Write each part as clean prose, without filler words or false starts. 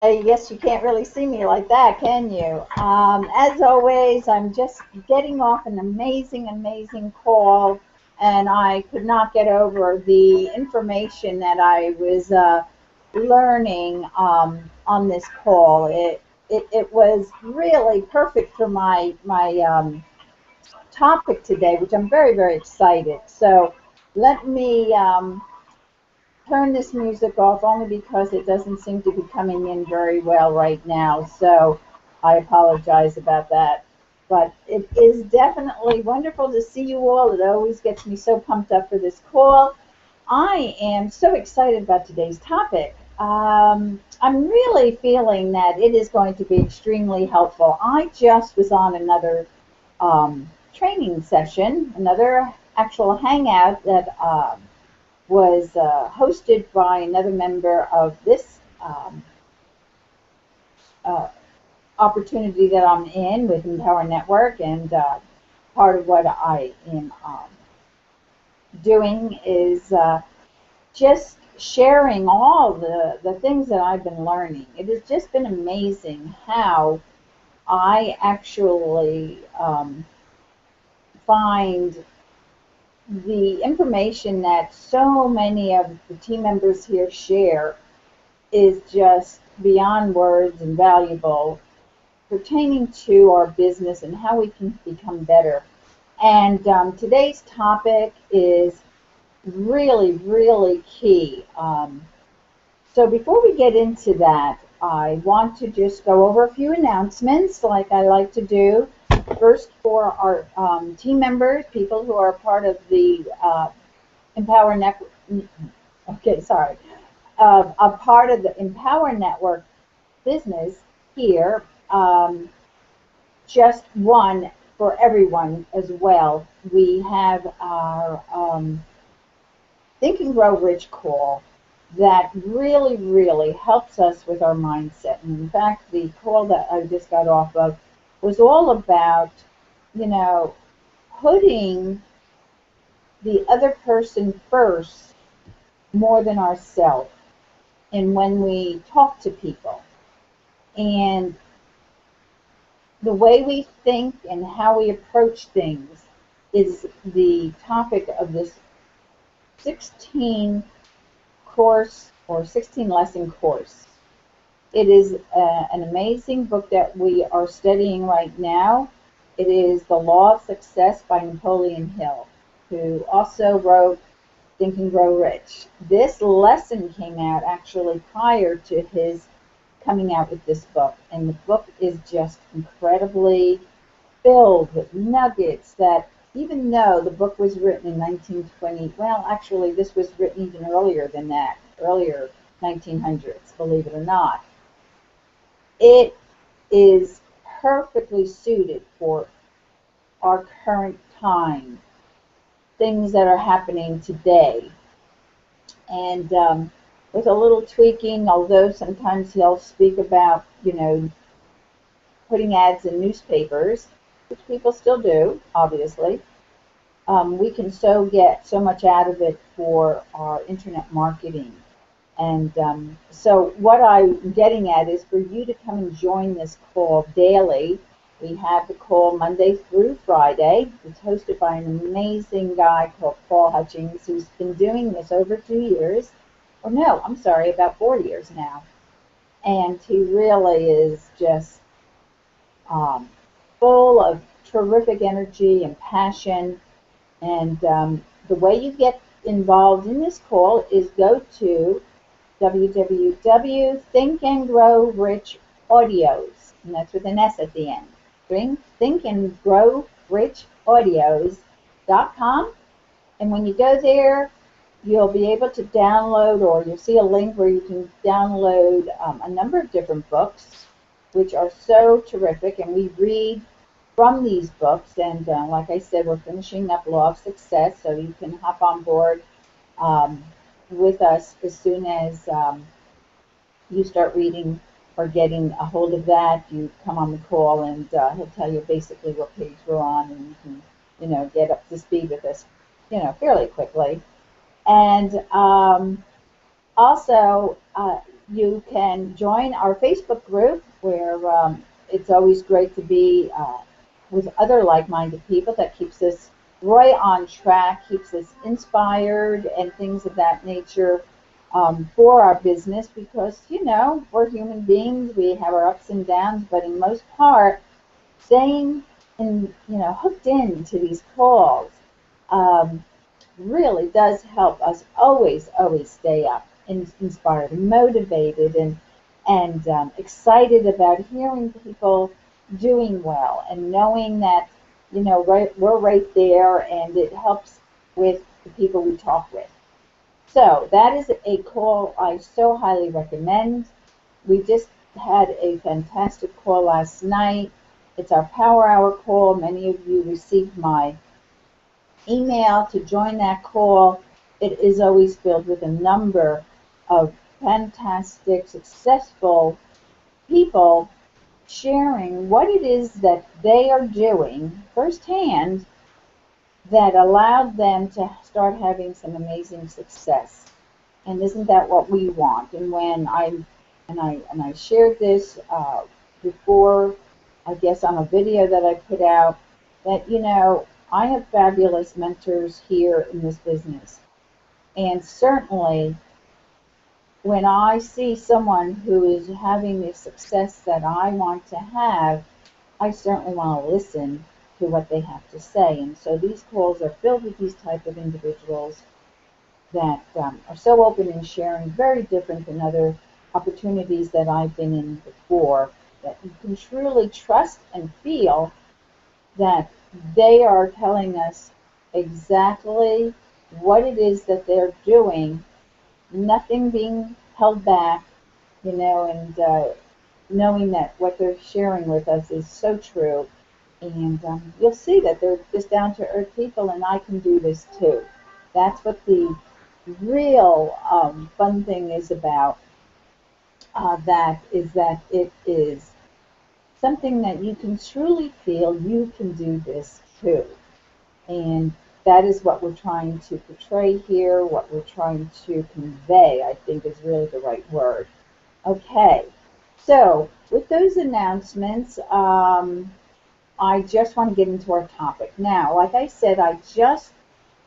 Yes, you can't really see me like that, can you? As always, I'm just getting off an amazing, amazing call, and I could not get over the information that I was learning on this call. It was really perfect for my topic today, which I'm very, very excited. So let me turn this music off only because it doesn't seem to be coming in very well right now. So I apologize about that. But it is definitely wonderful to see you all. It always gets me so pumped up for this call. I am so excited about today's topic. I'm really feeling that it is going to be extremely helpful. I just was on another training session, another actual hangout that was hosted by another member of this uh, opportunity that I'm in with Empower Network, and part of what I am doing is just sharing all the things that I've been learning. It has just been amazing how I actually find the information that so many of the team members here share is just beyond words and valuable pertaining to our business and how we can become better. And today's topic is really, really key. So before we get into that, I want to just go over a few announcements like I like to do. First, for our team members, people who are part of the Empower Network, okay, sorry, a part of the Empower Network business here, just one for everyone as well. We have our Think and Grow Rich call that really, really helps us with our mindset. And in fact, the call that I just got off of was all about, you know, putting the other person first more than ourselves. And when we talk to people, and the way we think and how we approach things is the topic of this 16 course or 16 lesson course. It is an amazing book that we are studying right now. It is The Law of Success by Napoleon Hill, who also wrote Think and Grow Rich. This lesson came out actually prior to his coming out with this book, and the book is just incredibly filled with nuggets that, even though the book was written in 1920, well, actually, this was written even earlier than that, earlier 1900s, believe it or not, it is perfectly suited for our current time, things that are happening today. And with a little tweaking, although sometimes he'll speak about, putting ads in newspapers, which people still do, obviously, we can so get so much out of it for our internet marketing. And so what I'm getting at is for you to come and join this call daily. We have the call Monday through Friday. It's hosted by an amazing guy called Paul Hutchings, who's been doing this over 2 years. Or no, I'm sorry, about 4 years now. And he really is just um, full of terrific energy and passion. And the way you get involved in this call is go to www.thinkandgrowrichaudios, and that's with an S at the end. Thinkandgrowrichaudios.com, and when you go there, you'll be able to download, or you'll see a link where you can download a number of different books, which are so terrific, and we read from these books. And like I said, we're finishing up Law of Success, so you can hop on board um, with us as soon as you start reading or getting a hold of that. You come on the call, and he'll tell you basically what page we're on, and you can, get up to speed with us, fairly quickly. And also, you can join our Facebook group where it's always great to be with other like-minded people. That keeps us right on track, keeps us inspired and things of that nature for our business because, you know, we're human beings. We have our ups and downs, but in most part, staying hooked into these calls um, really does help us always stay up and inspired and motivated and excited about hearing people doing well and knowing that, you know, we're right there and it helps with the people we talk with. So that is a call I so highly recommend. We just had a fantastic call last night. It's our Power Hour call. Many of you received my email to join that call. It is always filled with a number of fantastic, successful people sharing what it is that they are doing firsthand that allowed them to start having some amazing success. And isn't that what we want? And when I shared this before, I guess on a video that I put out, that, you know, I have fabulous mentors here in this business. And certainly when I see someone who is having the success that I want to have, I certainly want to listen to what they have to say. And so these calls are filled with these type of individuals that are so open and sharing, very different than other opportunities that I've been in before, that you can truly trust and feel that they are telling us exactly what it is that they're doing, nothing being held back, you know, and knowing that what they're sharing with us is so true. And you'll see that they're just down to earth people, and I can do this too. That's what the real fun thing is about. That it is something that you can truly feel you can do this too. And that is what we're trying to portray here, what we're trying to convey, I think is really the right word. Okay, so with those announcements, I just want to get into our topic. Now, like I said, I just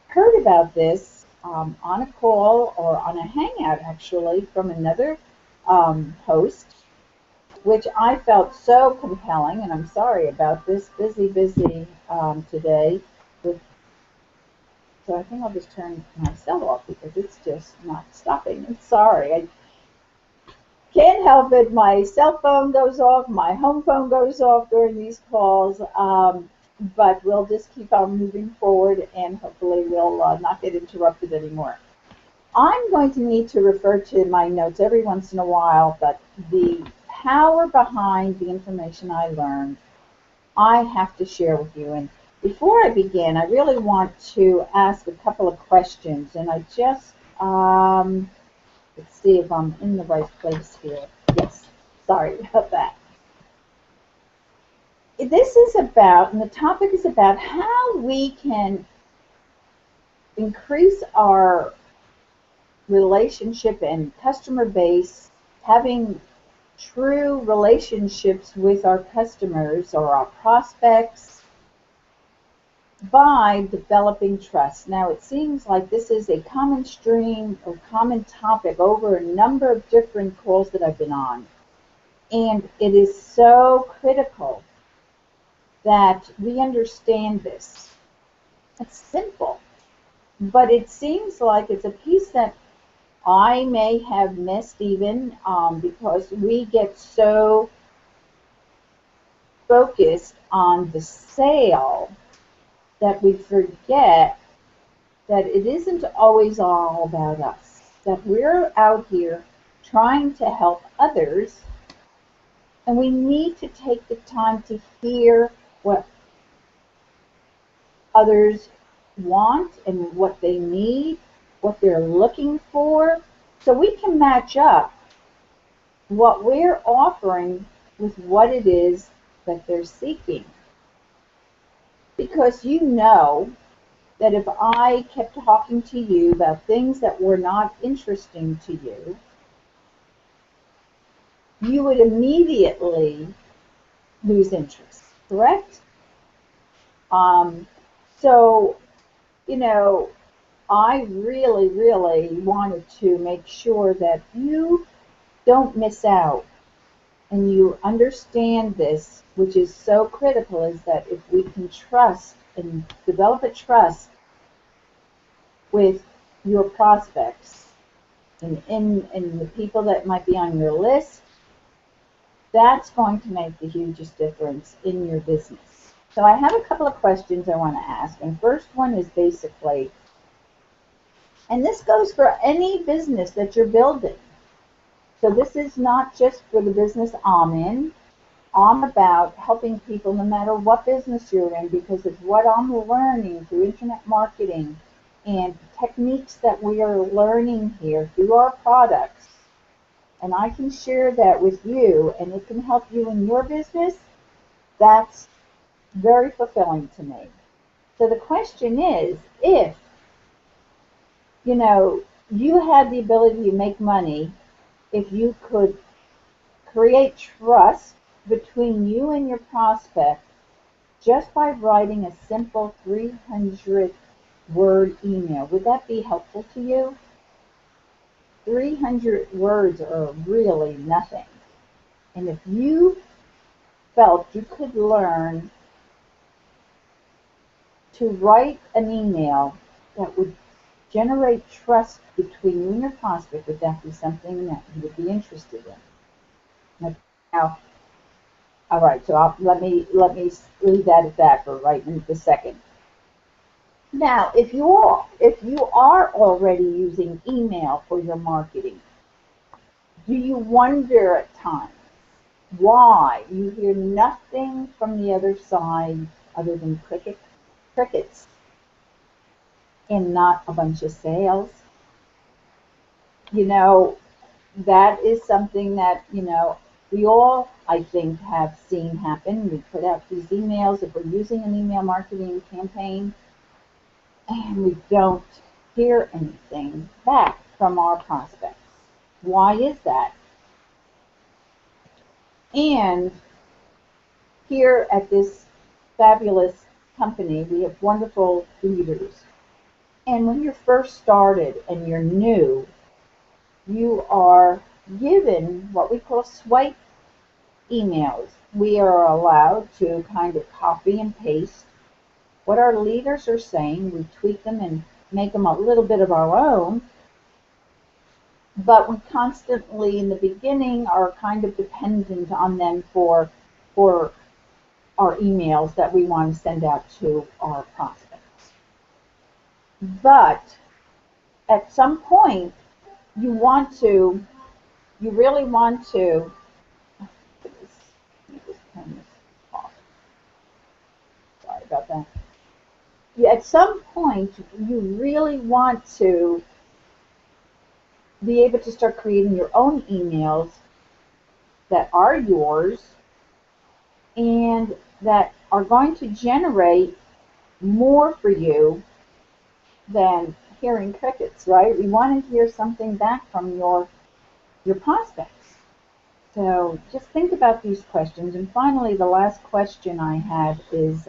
heard about this on a call or on a hangout actually from another host, which I felt so compelling, and I'm sorry about this, busy today. With, so I think I'll just turn my cell off because it's just not stopping. I'm sorry. I can't help it. My cell phone goes off, my home phone goes off during these calls, but we'll just keep on moving forward and hopefully we'll not get interrupted anymore. I'm going to need to refer to my notes every once in a while, but the power behind the information I learned, I have to share with you. And before I begin, I really want to ask a couple of questions, and I just, let's see if I'm in the right place here. Yes, sorry about that. This is about, and the topic is about how we can increase our relationship and customer base, having true relationships with our customers or our prospects by developing trust. Now, it seems like this is a common stream or common topic over a number of different calls that I've been on. And it is so critical that we understand this. It's simple, but it seems like it's a piece that I may have missed even because we get so focused on the sale that we forget that it isn't always all about us, that we're out here trying to help others, and we need to take the time to hear what others want and what they need, what they're looking for, so we can match up what we're offering with what it is that they're seeking. Because you know that if I kept talking to you about things that were not interesting to you, you would immediately lose interest, correct? Um, so, you know, I really, really wanted to make sure that you don't miss out and you understand this, which is so critical, is that if we can trust and develop a trust with your prospects and the people that might be on your list, that's going to make the hugest difference in your business. So I have a couple of questions I want to ask. And first one is basically, and this goes for any business that you're building. So this is not just for the business I'm in. I'm about helping people no matter what business you're in, because it's what I'm learning through internet marketing and techniques that we are learning here through our products. And I can share that with you and it can help you in your business. That's very fulfilling to me. So the question is, if you had the ability to make money, if you could create trust between you and your prospect just by writing a simple 300-word email, would that be helpful to you? 300 words are really nothing. And if you felt you could learn to write an email that would generate trust between you and your prospect, would that be something that you would be interested in? Now, all right, so let me leave that at that for right in the second. Now, if you are already using email for your marketing, do you wonder at times why you hear nothing from the other side other than crickets, and not a bunch of sales? That is something that, we all, I think, have seen happen. We put out these emails if we're using an email marketing campaign, and we don't hear anything back from our prospects. Why is that? And here at this fabulous company, we have wonderful leaders. And when you're first started and you're new, you are given what we call swipe emails. We are allowed to kind of copy and paste what our leaders are saying. We tweak them and make them a little bit of our own. But we constantly, in the beginning, are kind of dependent on them for our emails that we want to send out to our prospects. But at some point, you really want to, let me just turn this off. Sorry about that. At some point, you really want to be able to start creating your own emails that are yours and that are going to generate more for you than hearing crickets, right? We want to hear something back from your prospects. So just think about these questions. And finally, the last question I had is,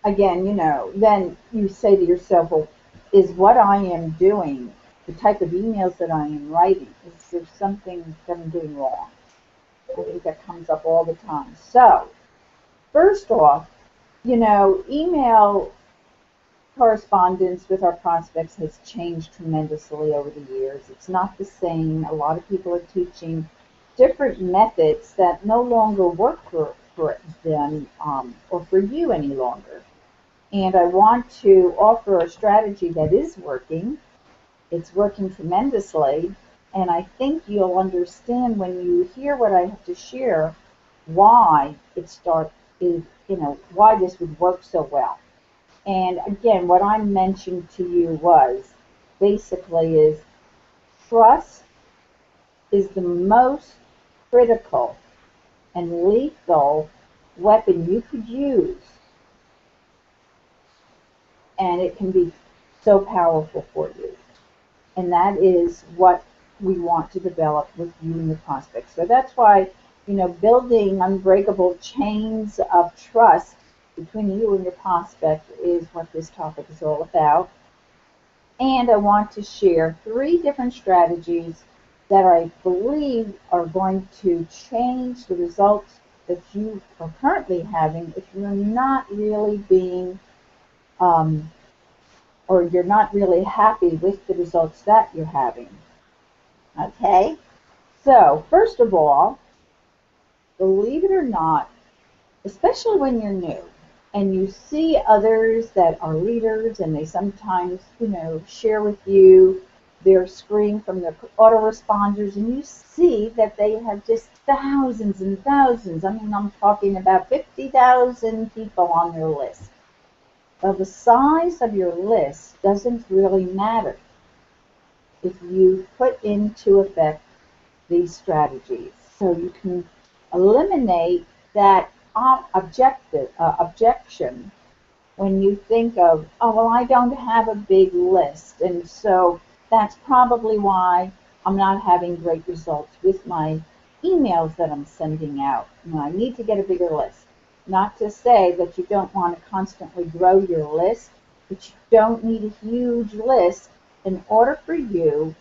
again, then you say to yourself, well, is what I am doing, the type of emails that I am writing, is there something that I'm doing wrong? I think that comes up all the time. So, first off, email correspondence with our prospects has changed tremendously over the years. It's not the same. A lot of people are teaching different methods that no longer work for them or for you any longer. And I want to offer a strategy that is working. It's working tremendously. And I think you'll understand when you hear what I have to share why why this would work so well. And again, what I mentioned to you was basically is trust is the most critical and lethal weapon you could use. And it can be so powerful for you. And that is what we want to develop with you and your prospects. So that's why, building unbreakable chains of trust between you and your prospect is what this topic is all about. And I want to share 3 different strategies that I believe are going to change the results that you are currently having if you're not really being, um, or you're not really happy with the results that you're having. Okay? So, first of all, believe it or not, especially when you're new and you see others that are leaders and they sometimes, share with you their screen from their autoresponders, and you see that they have just thousands and thousands. I mean, I'm talking about 50,000 people on their list. Well, the size of your list doesn't really matter if you put into effect these strategies. So you can eliminate that objection when you think of, oh, well, I don't have a big list, and so that's probably why I'm not having great results with my emails that I'm sending out. I need to get a bigger list. Not to say that you don't want to constantly grow your list, but you don't need a huge list in order for you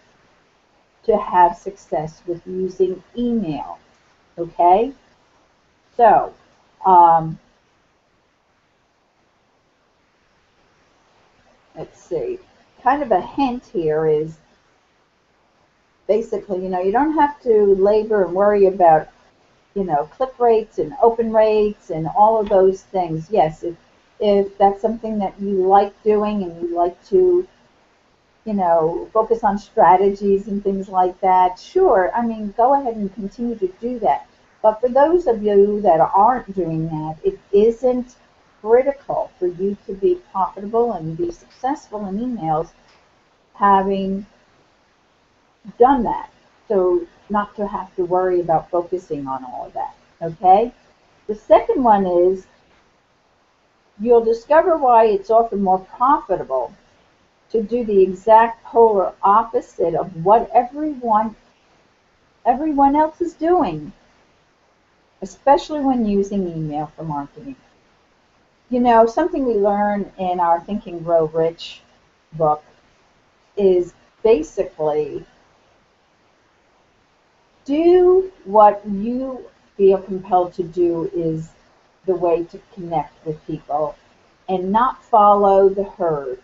to have success with using email. Okay? So, let's see. Kind of a hint here is basically, you don't have to labor and worry about, click rates and open rates and all of those things. Yes, if that's something that you like doing and you like to, focus on strategies and things like that, sure, I mean, go ahead and continue to do that. But for those of you that aren't doing that, it isn't critical for you to be profitable and be successful in emails having done that. So not to have to worry about focusing on all of that. Okay? The second one is you'll discover why it's often more profitable to do the exact polar opposite of what everyone else is doing, especially when using email for marketing. Something we learn in our Think and Grow Rich book is basically do what you feel compelled to do is the way to connect with people and not follow the herd.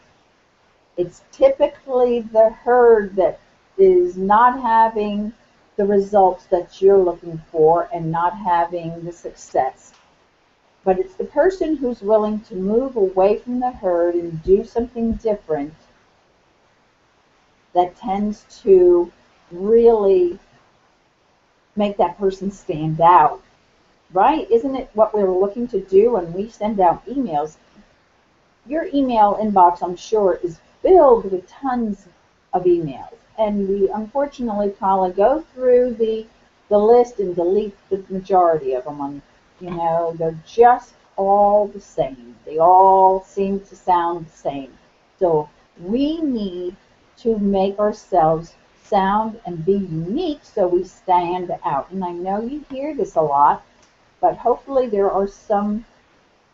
It's typically the herd that is not having the results that you're looking for and not having the success. But it's the person who's willing to move away from the herd and do something different that tends to really make that person stand out, right? Isn't it what we're looking to do when we send out emails? Your email inbox, I'm sure, is filled with tons of emails. And we unfortunately probably go through the list and delete the majority of them. They're just all the same. They all seem to sound the same. So we need to make ourselves sound and be unique so we stand out. And I know you hear this a lot, but hopefully there are some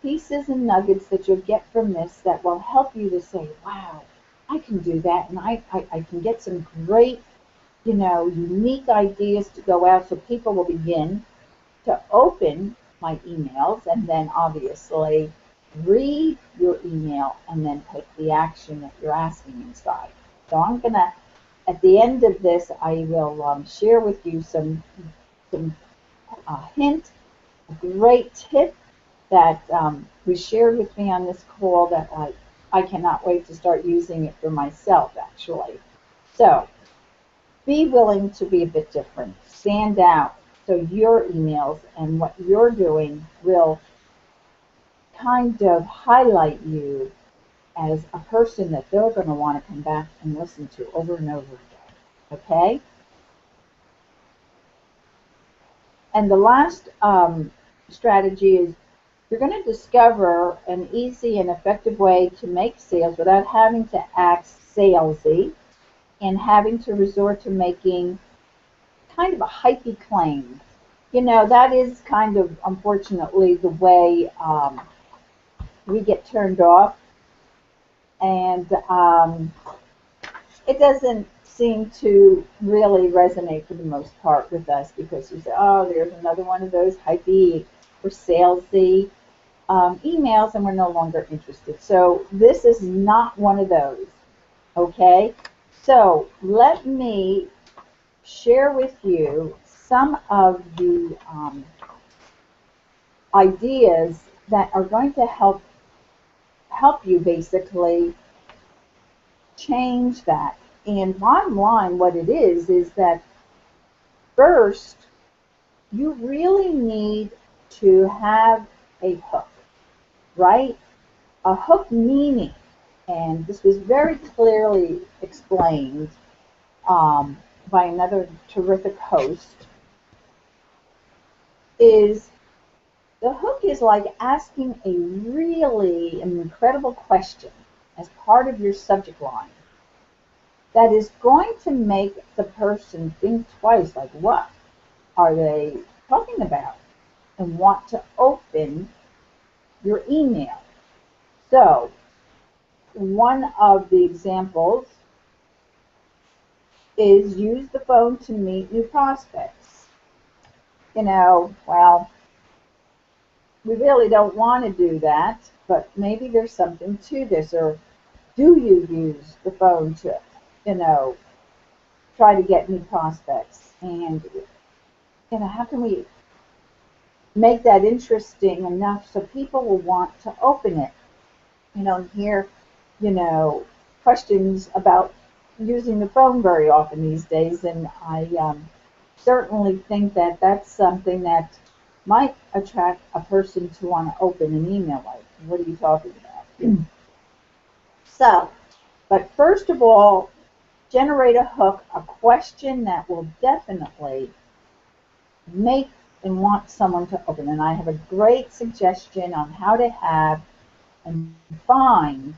pieces and nuggets that you'll get from this that will help you to say, wow, I can do that, and I can get some great, unique ideas to go out so people will begin to open my emails and then obviously read your email and then take the action that you're asking inside. So I'm going to, at the end of this, I will share with you some hint, a great tip that was shared with me on this call that I cannot wait to start using it for myself, actually. So be willing to be a bit different. Stand out so your emails and what you're doing will kind of highlight you as a person that they're going to want to come back and listen to over and over again. Okay? And the last strategy is you're going to discover an easy and effective way to make sales without having to act salesy. and having to resort to making kind of a hypey claim. You know, that is kind of, unfortunately, the way we get turned off. And it doesn't seem to really resonate for the most part with us because you say, oh, there's another one of those hypey or salesy emails, and we're no longer interested. So this is not one of those, okay? So let me share with you some of the ideas that are going to help you basically change that. And bottom line, what it is that first, you really need to have a hook, right? A hook meaning, and this was very clearly explained by another terrific host, is the hook is like asking a really incredible question as part of your subject line that is going to make the person think twice, like what are they talking about, and want to open your email. So one of the examples is use the phone to meet new prospects. You know, well, we really don't want to do that, but maybe there's something to this. Or do you use the phone to, you know, try to get new prospects? And, you know, how can we make that interesting enough so people will want to open it? You don't hear, you know, questions about using the phone very often these days, and I certainly think that that's something that might attract a person to want to open an email like, what are you talking about? So, but first of all, generate a hook, a question that will definitely make and want someone to open. And I have a great suggestion on how to have and find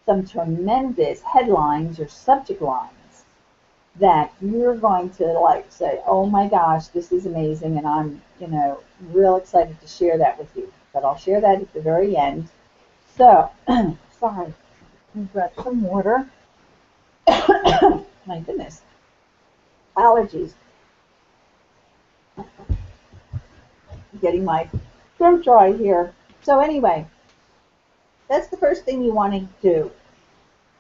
some tremendous headlines or subject lines that you're going to like say, oh my gosh, this is amazing, and I'm, you know, real excited to share that with you. But I'll share that at the very end. So, sorry, let me grab some water. My goodness, allergies. Getting my throat dry here. So anyway, that's the first thing you want to do.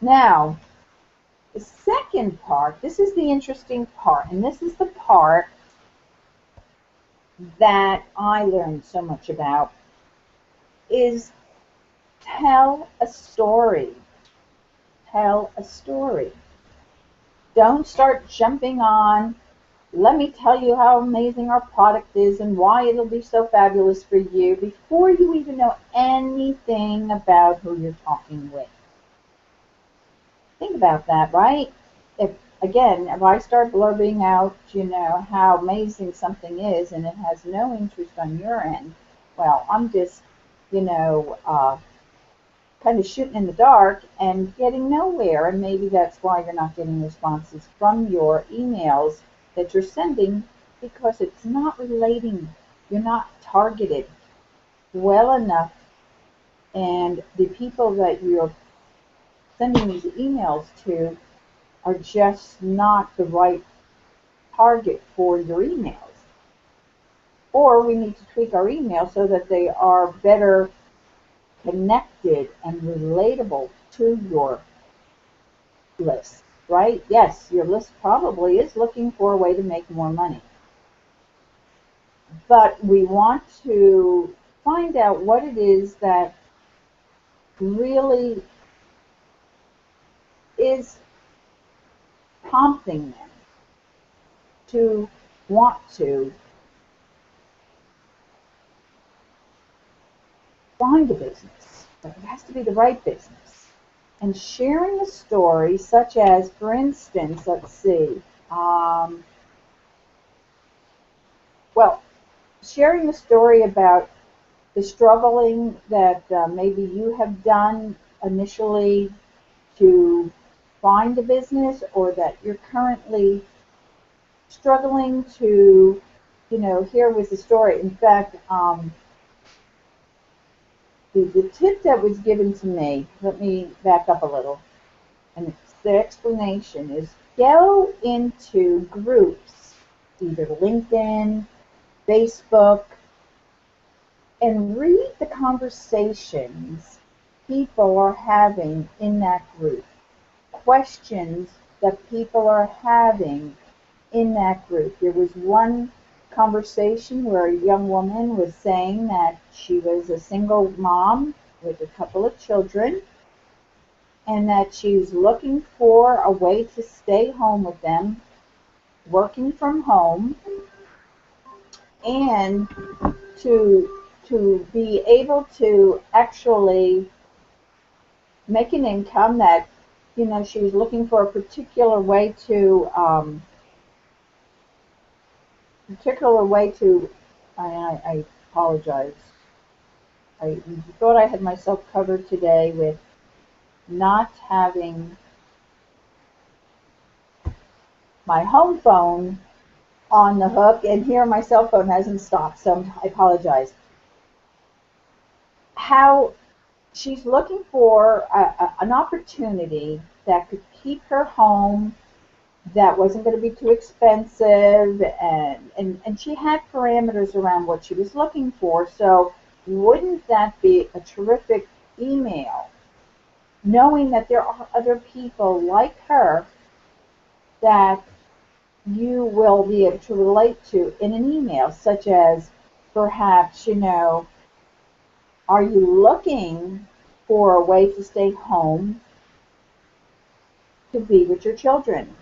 Now, the second part, this is the interesting part, and this is the part that I learned so much about, is tell a story. Tell a story. Don't start jumping on, let me tell you how amazing our product is and why it'll be so fabulous for you before you even know anything about who you're talking with. Think about that, right? If I start blurbing out, you know, how amazing something is and it has no interest on your end, well, I'm just, you know, kind of shooting in the dark and getting nowhere. And maybe that's why you're not getting responses from your emails that you're sending, because it's not relating. You're not targeted well enough, and the people that you're sending these emails to are just not the right target for your emails. Or we need to tweak our emails so that they are better connected and relatable to your list, right? Yes, your list probably is looking for a way to make more money. But we want to find out what it is that really is prompting them to want to find a business. But it has to be the right business. And sharing a story, such as, for instance, let's see, sharing a story about the struggling that maybe you have done initially to find a business, or that you're currently struggling to, here was the story. In fact, the tip that was given to me, let me back up a little, and the explanation is go into groups, either LinkedIn, Facebook, and read the conversations people are having in that group, questions that people are having in that group. There was one conversation where a young woman was saying that she was a single mom with a couple of children and that she was looking for a way to stay home with them, working from home, and to be able to actually make an income. That she was looking for a particular way to I apologize. I thought I had myself covered today with not having my home phone on the hook, and here my cell phone hasn't stopped, so I apologize. How she's looking for an opportunity that could keep her home, that wasn't going to be too expensive, and she had parameters around what she was looking for. So wouldn't that be a terrific email, knowing that there are other people like her that you will be able to relate to in an email, such as perhaps, are you looking for a way to stay home to be with your children?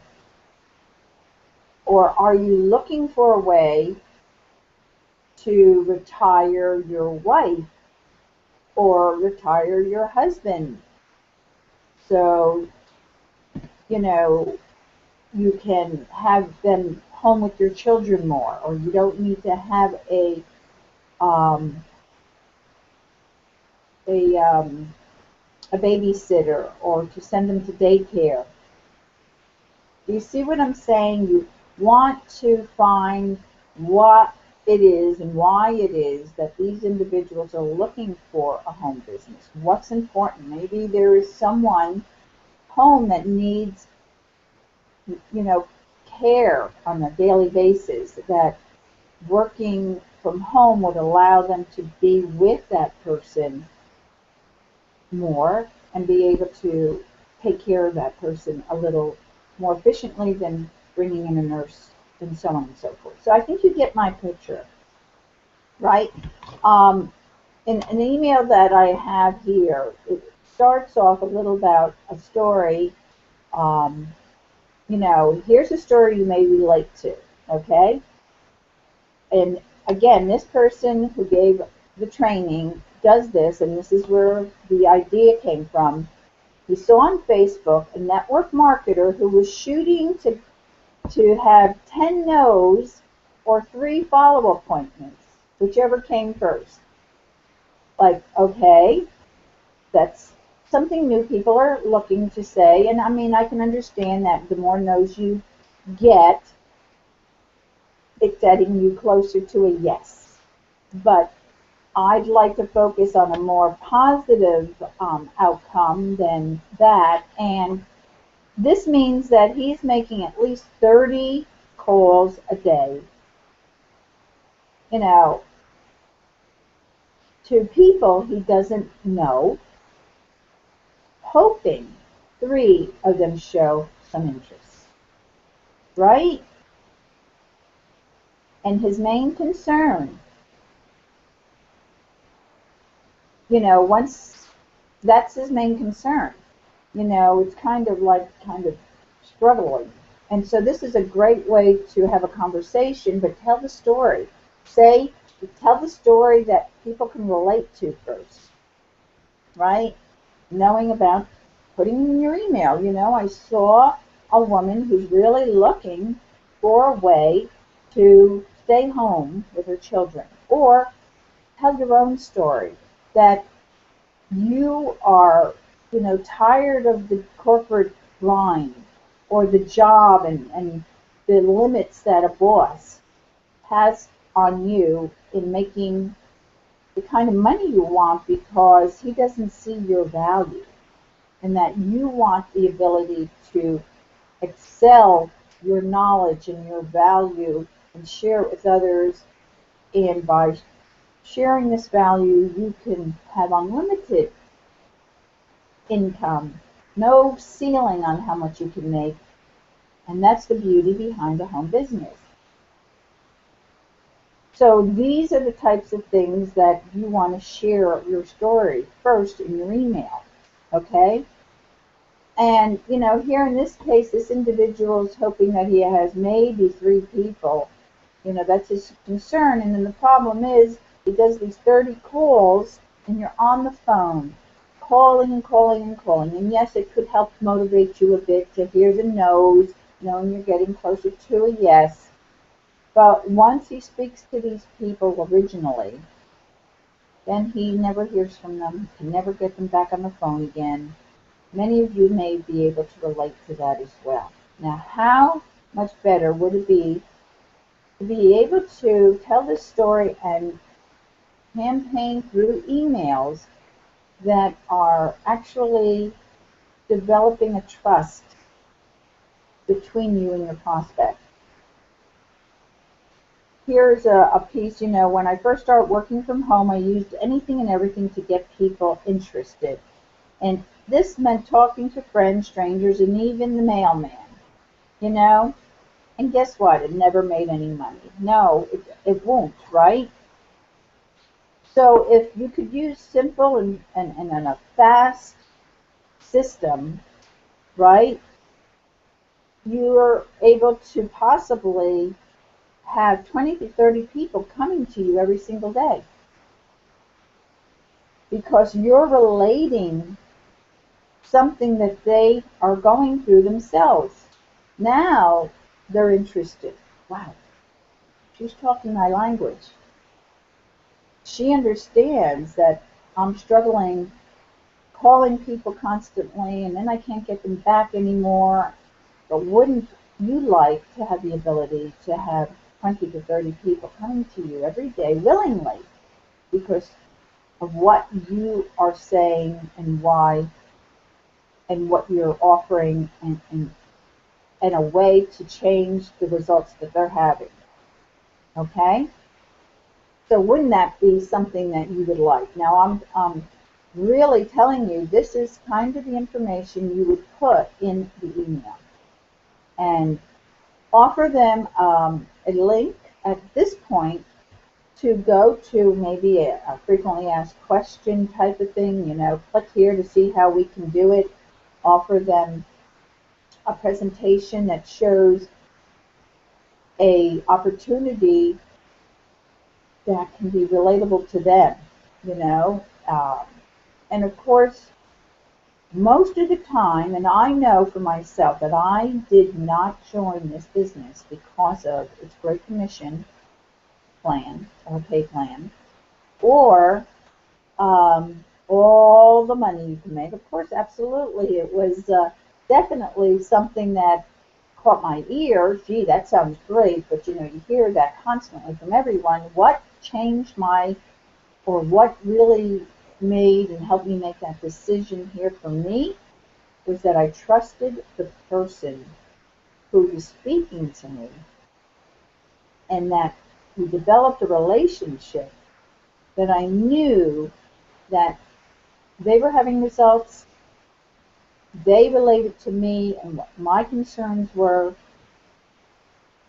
Or are you looking for a way to retire your wife or retire your husband, so you can have them home with your children more, or you don't need to have a babysitter or to send them to daycare. Do you see what I'm saying? You want to find what it is and why it is that these individuals are looking for a home business. What's important? Maybe there is someone home that needs, care on a daily basis, that working from home would allow them to be with that person more and be able to take care of that person a little more efficiently than bringing in a nurse and so on and so forth. So I think you get my picture, right? In an email that I have here, it starts off a little about a story. Here's a story you may relate to, okay? And again, this person who gave the training does this, and this is where the idea came from. He saw on Facebook a network marketer who was shooting to have 10 no's or 3 follow appointments, whichever came first. Like, okay, that's something new people are looking to say, and I mean, I can understand that the more no's you get, it's getting you closer to a yes. But I'd like to focus on a more positive outcome than that, and this means that he's making at least 30 calls a day, to people he doesn't know, hoping 3 of them show some interest, right? And his main concern, once that's his main concern, it's kind of struggling. And so this is a great way to have a conversation, but tell the story. Tell the story that people can relate to first, right? Knowing about putting in your email. I saw a woman who's really looking for a way to stay home with her children. Or tell your own story, that you are, tired of the corporate line, or the job and the limits that a boss has on you in making the kind of money you want, because he doesn't see your value, and that you want the ability to excel your knowledge and your value and share it with others. And by sharing this value, you can have unlimited income, no ceiling on how much you can make. And that's the beauty behind a home business. So these are the types of things that you want to share your story first in your email, okay? And, you know, here in this case, this individual is hoping that he has maybe 3 people. You know, that's his concern. And then the problem is he does these 30 calls, and you're on the phone, calling and calling and calling. And yes, it could help motivate you a bit to hear the no's, knowing you're getting closer to a yes. But once he speaks to these people originally, then he never hears from them, can never get them back on the phone again. Many of you may be able to relate to that as well. Now, how much better would it be to be able to tell this story and campaign through emails that are actually developing a trust between you and your prospect? Here's a piece. You know, when I first started working from home, I used anything and everything to get people interested. And this meant talking to friends, strangers, and even the mailman, you know? And guess what? It never made any money. No, it won't, right? So if you could use simple and a fast system, right, you're able to possibly have 20 to 30 people coming to you every single day, because you're relating something that they are going through themselves. Now they're interested. Wow, she's talking my language. She understands that I'm struggling calling people constantly, and then I can't get them back anymore. But wouldn't you like to have the ability to have 20 to 30 people coming to you every day willingly because of what you are saying and why and what you're offering, and a way to change the results that they're having? Okay? So wouldn't that be something that you would like? Now I'm really telling you, this is kind of the information you would put in the email. And offer them a link at this point to go to maybe a frequently asked question type of thing. You know, click here to see how we can do it. Offer them a presentation that shows a opportunity that can be relatable to them, you know. And of course, most of the time, and I know for myself that I did not join this business because of its great commission plan or pay plan, or all the money you can make. Of course, absolutely, it was definitely something that caught my ear. Gee, that sounds great, but you know, you hear that constantly from everyone. What changed or what really made and helped me make that decision here for me was that I trusted the person who was speaking to me, and that we developed a relationship that I knew that they were having results. They related to me and what my concerns were,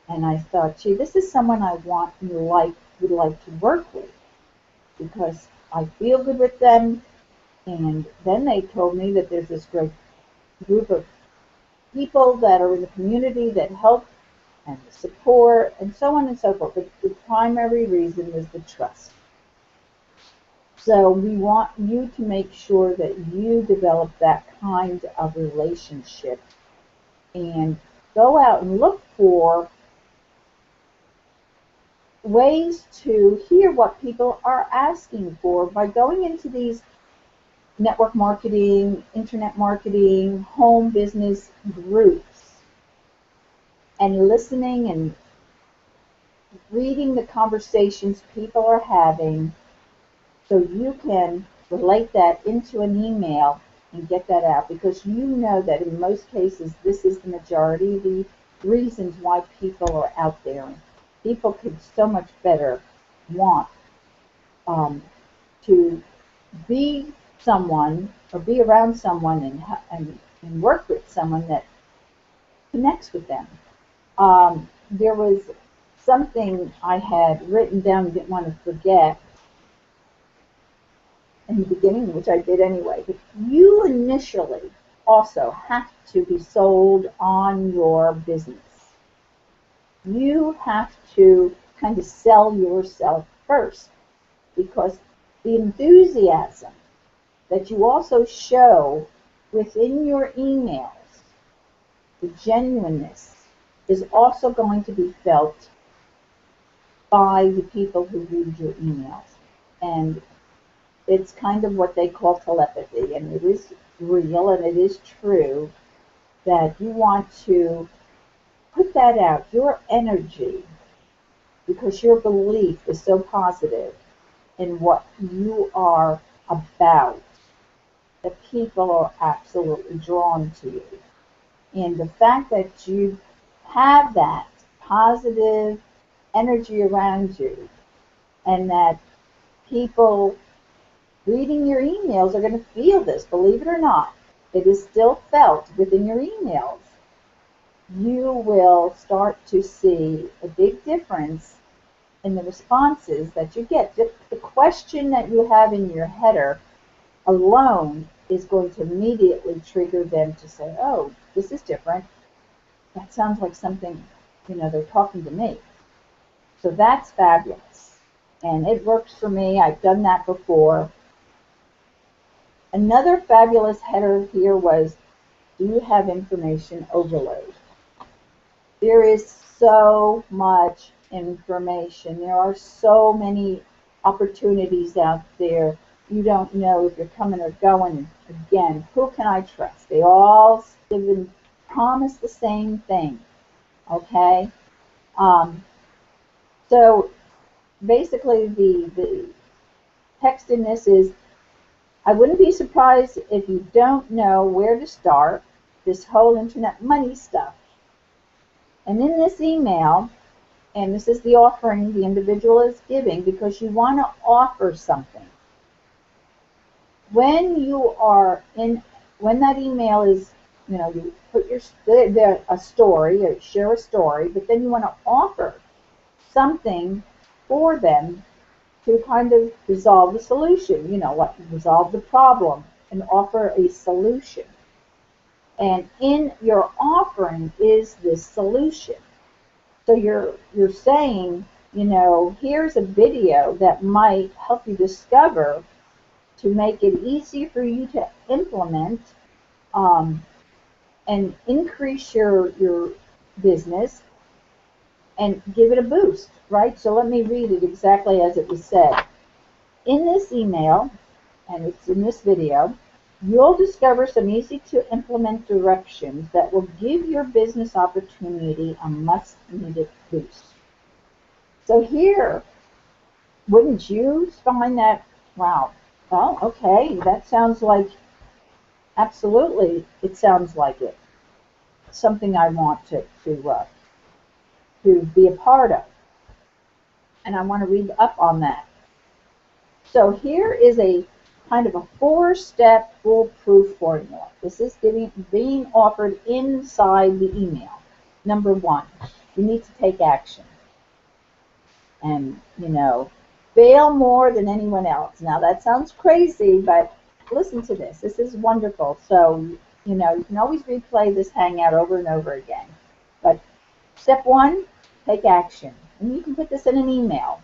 and I thought, gee, this is someone I would like to work with, because I feel good with them. And then they told me that there's this great group of people that are in the community that help and the support and so on and so forth. But the primary reason was the trust. So we want you to make sure that you develop that kind of relationship and go out and look for ways to hear what people are asking for by going into these network marketing, internet marketing, home business groups, and listening and reading the conversations people are having so you can relate that into an email and get that out, because you know that in most cases this is the majority of the reasons why people are out there. People could so much better want um, to be someone or be around someone and work with someone that connects with them. There was something I had written down and didn't want to forget in the beginning, which I did anyway. But you initially also have to be sold on your business. You have to kind of sell yourself first, because the enthusiasm that you also show within your emails, the genuineness, is also going to be felt by the people who read your emails. And it's kind of what they call telepathy, and it is real and it is true that you want to put that out, your energy, because your belief is so positive in what you are about, that people are absolutely drawn to you. And the fact that you have that positive energy around you, and that people reading your emails are going to feel this, believe it or not, it is still felt within your emails. You will start to see a big difference in the responses that you get. Just the question that you have in your header alone is going to immediately trigger them to say, oh, this is different. That sounds like something, they're talking to me. So that's fabulous. And it works for me. I've done that before. Another fabulous header here was, do you have information overload? There is so much information. There are so many opportunities out there. You don't know if you're coming or going. Again, who can I trust? They all even promise the same thing. Okay? So basically the text in this is, I wouldn't be surprised if you don't know where to start this whole internet money stuff. And in this email, and this is the offering the individual is giving, because you want to offer something. When that email is, you put a story, or share a story, but then you want to offer something for them to kind of resolve the solution, resolve the problem and offer a solution. And in your offering is this solution. So you're saying, here's a video that might help you discover, to make it easy for you to implement and increase your business and give it a boost, right? So let me read it exactly as it was said. In this email, and it's in this video, you'll discover some easy to implement directions that will give your business opportunity a much needed boost. So here, wouldn't you find that, wow, well, okay, that sounds like, absolutely, it sounds like it. Something I want to be a part of. And I want to read up on that. So here is a kind of a 4-step foolproof formula. This is being offered inside the email. Number 1, you need to take action. And, fail more than anyone else. Now that sounds crazy, but listen to this. This is wonderful. So, you can always replay this hangout over and over again. But step 1, take action. And you can put this in an email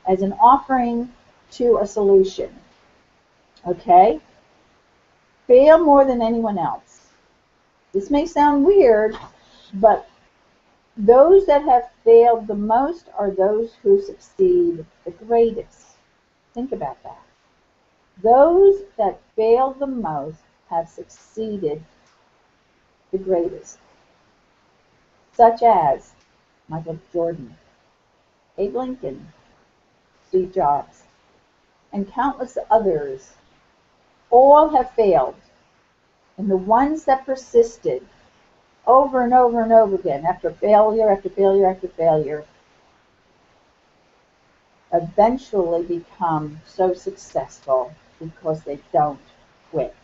as an offering to a solution. Okay? Fail more than anyone else. This may sound weird, but those that have failed the most are those who succeed the greatest. Think about that. Those that fail the most have succeeded the greatest, such as Michael Jordan, Abe Lincoln, Steve Jobs, and countless others. All have failed, and the ones that persisted over and over and over again, after failure after failure after failure, eventually become so successful because they don't quit.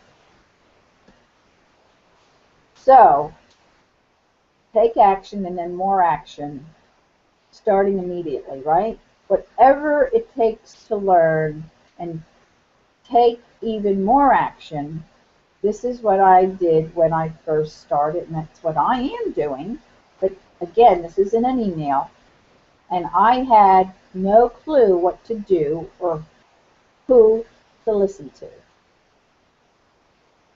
So, take action and then more action, starting immediately, right? Whatever it takes to learn and take even more action. This is what I did when I first started, and that's what I am doing. But again, this isn't an email, and I had no clue what to do or who to listen to.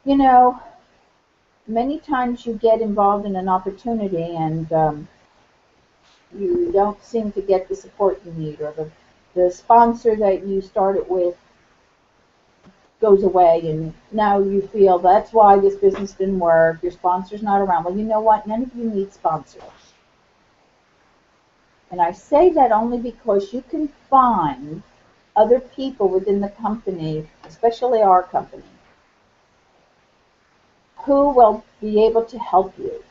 You know, many times you get involved in an opportunity and you don't seem to get the support you need, or the sponsor that you started with goes away, and now you feel that's why this business didn't work, your sponsor's not around. Well, you know what? None of you need sponsors. And I say that only because you can find other people within the company, especially our company, who will be able to help you.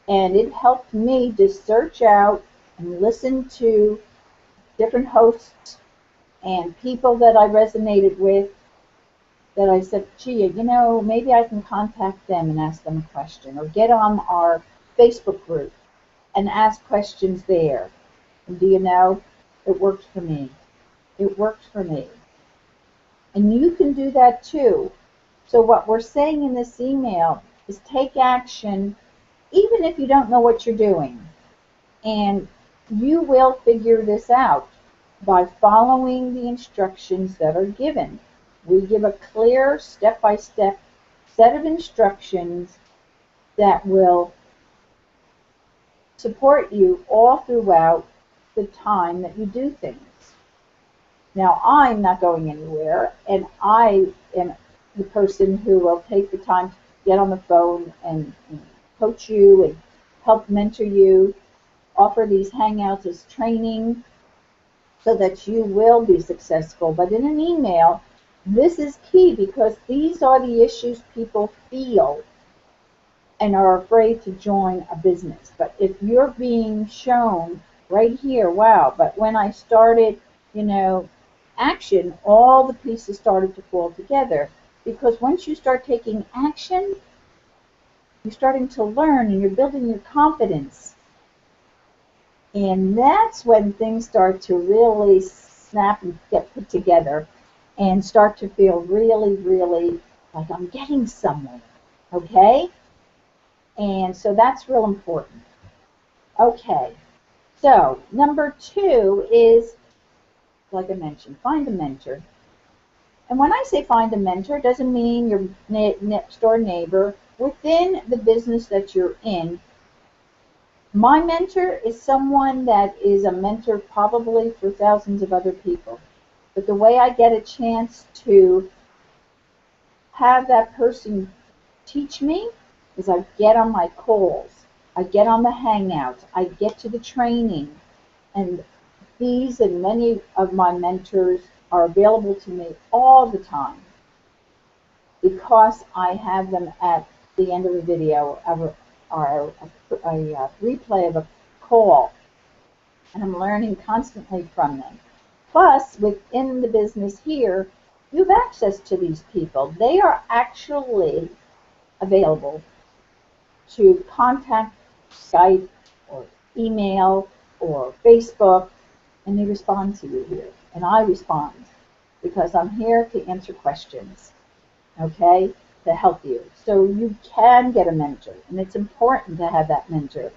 And it helped me to search out and listen to different hosts and people that I resonated with, that I said, gee, you know, maybe I can contact them and ask them a question, or get on our Facebook group and ask questions there. And do you know, it worked for me. It worked for me. And you can do that too. So what we're saying in this email is take action, even if you don't know what you're doing. And you will figure this out by following the instructions that are given. We give a clear step-by-step set of instructions that will support you all throughout the time that you do things. Now, I'm not going anywhere, and I am the person who will take the time to get on the phone and coach you and help mentor you, offer these hangouts as training so that you will be successful. But in an email, this is key, because these are the issues people feel and are afraid to join a business. But if you're being shown right here, wow, but when I started, action, all the pieces started to fall together. Because once you start taking action, you're starting to learn and you're building your confidence. And that's when things start to really snap and get put together and start to feel really, really like I'm getting somewhere, okay? And so that's real important. Okay, so number 2 is, like I mentioned, find a mentor. And when I say find a mentor, it doesn't mean your next door neighbor within the business that you're in. My mentor is someone that is a mentor probably for thousands of other people. But the way I get a chance to have that person teach me is I get on my calls, I get on the hangouts, I get to the training, and these and many of my mentors are available to me all the time because I have them at the end of the video or a replay of a call, and I'm learning constantly from them. Plus, within the business here, you have access to these people. They are actually available to contact Skype or email or Facebook, and they respond to you here. And I respond because I'm here to answer questions, okay, to help you. So you can get a mentor, and it's important to have that mentor.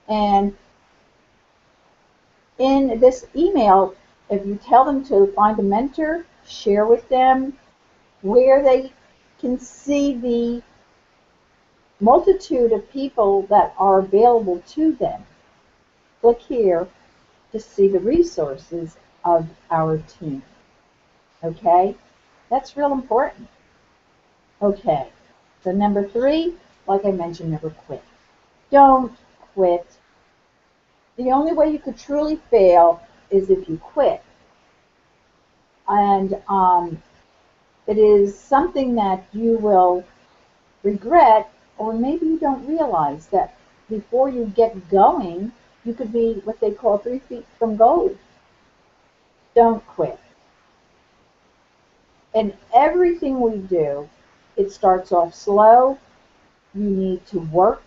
And in this email, if you tell them to find a mentor, share with them where they can see the multitude of people that are available to them. Click here to see the resources of our team. Okay? That's real important. Okay, so number 3, like I mentioned, never quit. Don't quit. The only way you could truly fail is if you quit. And it is something that you will regret, or maybe you don't realize that before you get going, you could be what they call 3 feet from gold. Don't quit. In everything we do, it starts off slow. You need to work.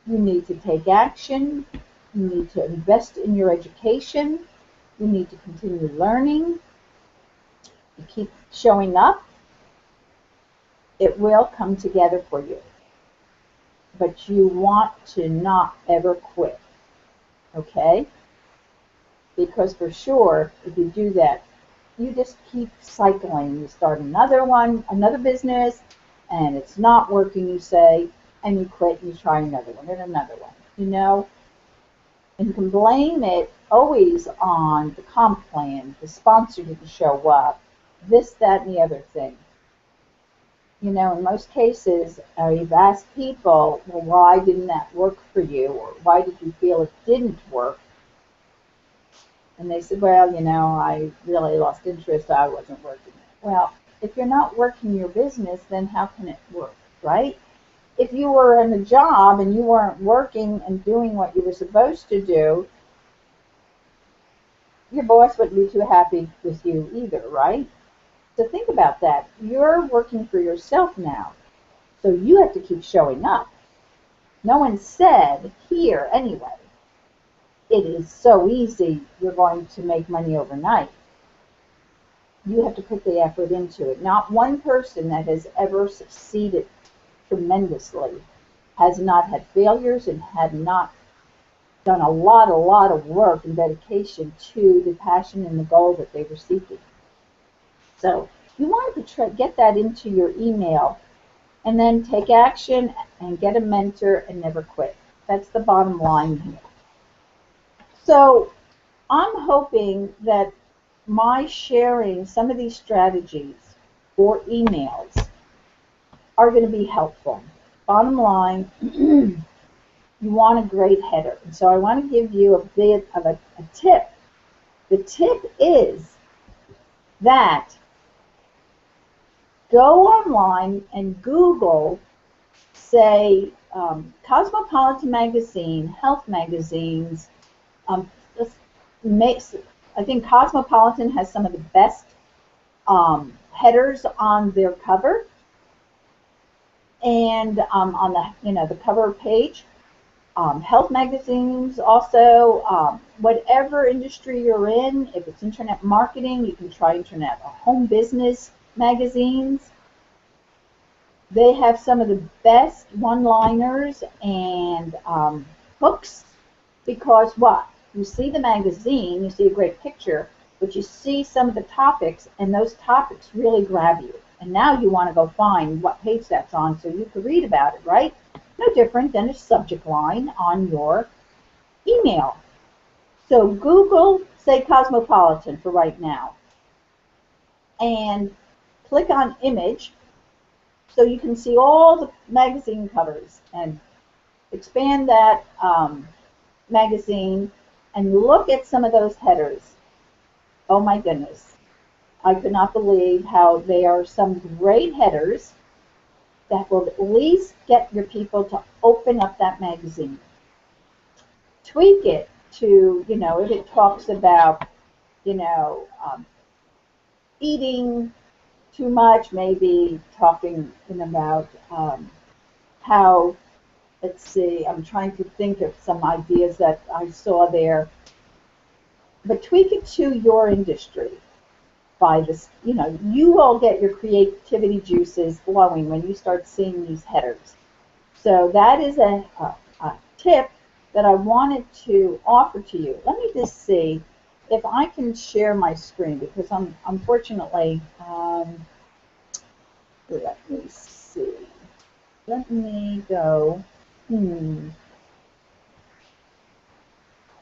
You need to take action. You need to invest in your education. You need to continue learning. You keep showing up. It will come together for you. But you want to not ever quit. Okay? Because for sure, if you do that, you just keep cycling. You start another one, another business, and it's not working, you say, and you quit and you try another one and another one, you know? And you can blame it always on the comp plan, the sponsor didn't show up, this, that, and the other thing. You know, in most cases, you've asked people, well, why didn't that work for you? Or why did you feel it didn't work? And they said, well, you know, I really lost interest. I wasn't working. Well, if you're not working your business, then how can it work, right? If you were in a job and you weren't working and doing what you were supposed to do, your boss wouldn't be too happy with you either, right? So think about that. You're working for yourself now, so you have to keep showing up. No one said here anyway, it is so easy, you're going to make money overnight. You have to put the effort into it. Not one person that has ever succeeded tremendously has not had failures and had not done a lot of work and dedication to the passion and the goal that they were seeking. So you want to get that into your email and then take action and get a mentor and never quit. That's the bottom line here. So I'm hoping that my sharing some of these strategies or emails are going to be helpful. Bottom line, you want a great header. And so I want to give you a bit of a tip. The tip is that go online and Google, say, Cosmopolitan magazine, health magazines. I think Cosmopolitan has some of the best headers on their cover and on the cover page. Health magazines also, whatever industry you're in, if it's internet marketing, you can try internet or home business magazines. They have some of the best one-liners and hooks because what? You see the magazine, you see a great picture, but you see some of the topics, and those topics really grab you. And now you want to go find what page that's on so you can read about it, right? No different than a subject line on your email. So Google, say Cosmopolitan for right now, and click on image so you can see all the magazine covers and expand that magazine and look at some of those headers. Oh my goodness. I could not believe how they are some great headers that will at least get your people to open up that magazine. Tweak it to, if it talks about, eating too much, maybe talking about how, let's see, I'm trying to think of some ideas that I saw there, but tweak it to your industry. By this, you will get your creativity juices flowing when you start seeing these headers. So that is a tip that I wanted to offer to you. Let me just see if I can share my screen because I'm unfortunately, let me see. Let me go.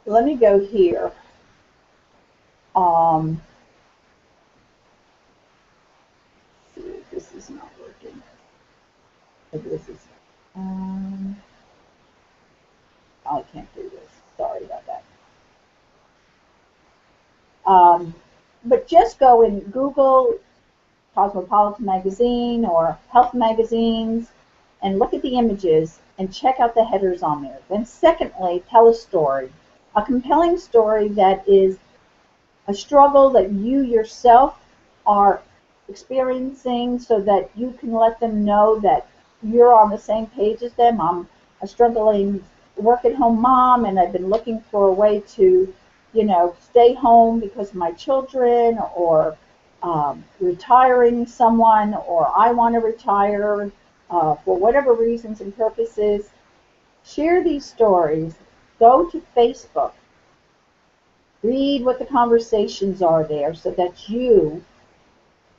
Let me go here. this is, I can't do this. Sorry about that. But just go and Google Cosmopolitan magazine or health magazines and look at the images and check out the headers on there. Then secondly, tell a story, a compelling story that is a struggle that you yourself are experiencing so that you can let them know that you're on the same page as them. I'm a struggling work-at-home mom, and I've been looking for a way to, stay home because of my children, or retiring someone, or I want to retire for whatever reasons and purposes. Share these stories. Go to Facebook. Read what the conversations are there so that you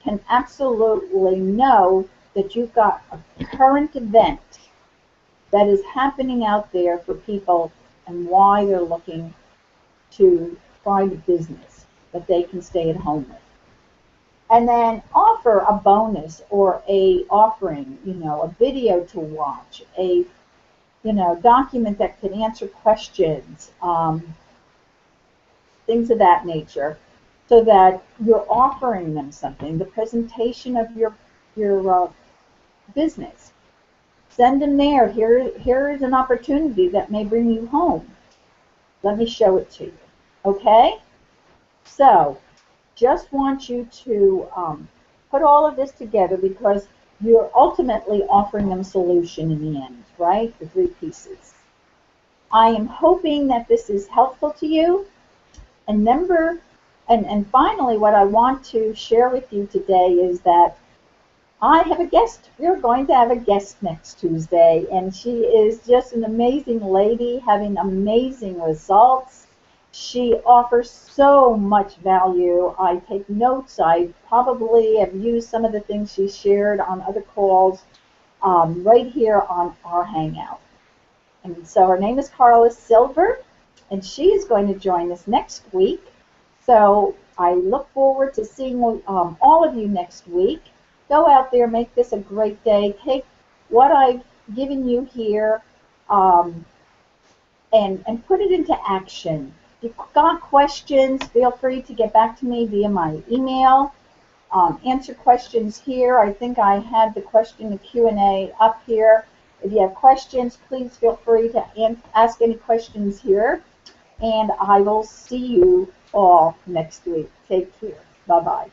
can absolutely know that you've got a current event that is happening out there for people and why they're looking to find a business that they can stay at home with. And then offer a bonus or a offering, a video to watch, a document that can answer questions, things of that nature, so that you're offering them something. The presentation of your business. Send them there. Here is an opportunity that may bring you home. Let me show it to you. Okay? So, just want you to put all of this together because you're ultimately offering them a solution in the end, right? The 3 pieces. I am hoping that this is helpful to you. And finally, what I want to share with you today is that I have a guest. We're going to have a guest next Tuesday, and she is just an amazing lady, having amazing results. She offers so much value. I take notes. I probably have used some of the things she shared on other calls right here on our Hangout. And so her name is Carla Silver, and she is going to join us next week. So I look forward to seeing all of you next week. Go out there, make this a great day. Take what I've given you here and put it into action. If you've got questions, feel free to get back to me via my email. Answer questions here. I think I had the question, the Q&A up here. If you have questions, please feel free to ask any questions here. And I will see you all next week. Take care. Bye-bye.